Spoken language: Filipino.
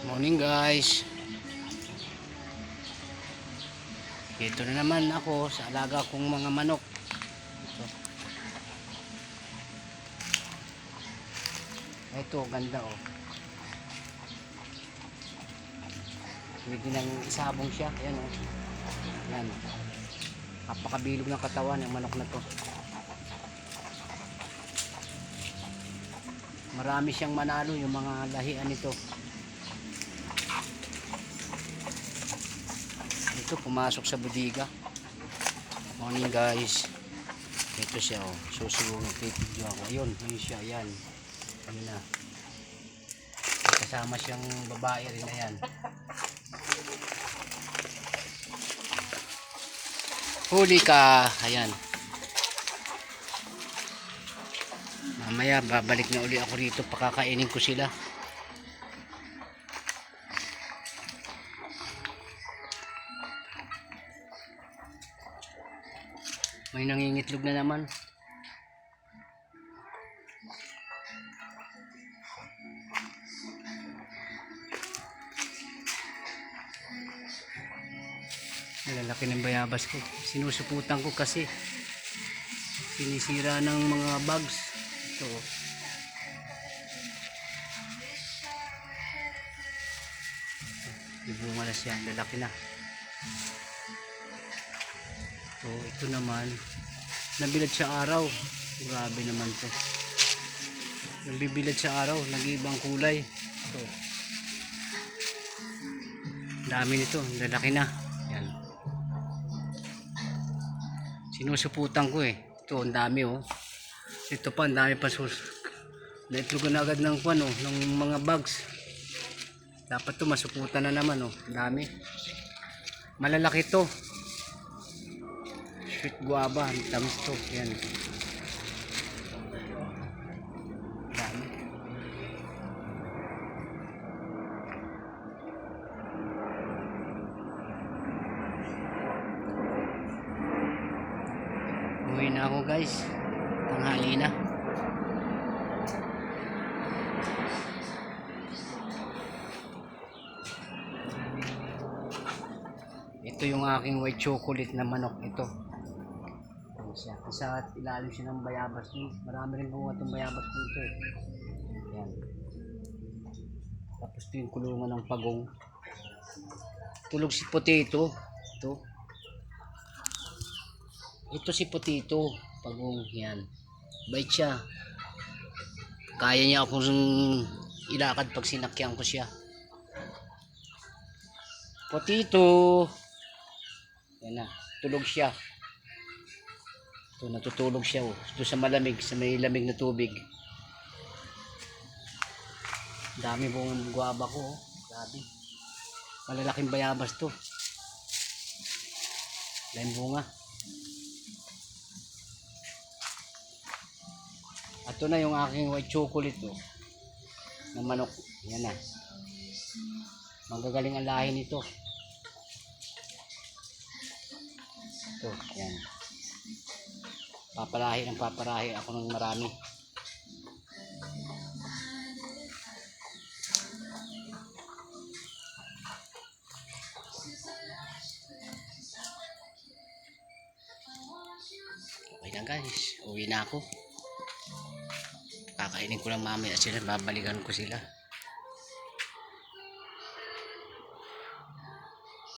Morning guys. Dito na naman ako sa alaga kong mga manok. Ito ganda oh. Pwede nang isabong siya. Ayan oh. Ayan. Napakabilog ng katawan ng manok na to. Marami siyang manalo yung mga lahian nito. Ito pumasok sa budiga. Morning guys. Ito siya oh. Susuwong video ako. Ayun, yun siya. Ayan. Ano na. Kasama siyang babae rin. Ayan. Huli ka. Ayan. Mamaya babalik na uli ako rito. Pakakainin ko sila. May nangingitlog na naman. Lalaki ng bayabas ko. Sinusuputan ko kasi sinisira ng mga bugs. Ito. Ibunga na siya. Lalaki na. So, ito naman. Nabilad sa araw. Grabe naman to. Nabibilad sa araw. Nag-ibang kulay. Ito. Dami nito. Lalaki na. Yan. Sinusuputan ko eh. Ito, ang dami oh. Ito pa, ang dami pa sus. Naitlogan na agad ng ano, ng mga bugs. Dapat to masuputan na naman oh. Ang dami. Malalaki to. Sweet guava, tamis to. Yan. Dami. Uwi na ako guys. Tanghali na. Ito yung aking white chocolate na manok. Ito. Siya. Sa ilalim siya ng bayabas dun. Marami rin bunga itong bayabas dito eh. Yan. Tapos ito yung kulungan ng pagong. Tulog si Potato. Ito si Potato. Pagong. Yan. Bait siya. Kaya niya akong ilakad pag sinakyan ko siya. Potato. Yan na. Tulog siya. Ito, natutulog siya oh. Ito sa malamig, sa may lamig na tubig. Dami pong guava ko oh. Grabe. Malalaking bayabas to. Lain bunga. Ito na yung aking white chocolate oh. Na manok. Yan na. Magagaling ang lahi nito. Ito, yan. Paparahi ng paparahi ako ng marami. Okay na guys, uwi na ako. Kakainin ko lang mamaya sila, babalikan ko sila.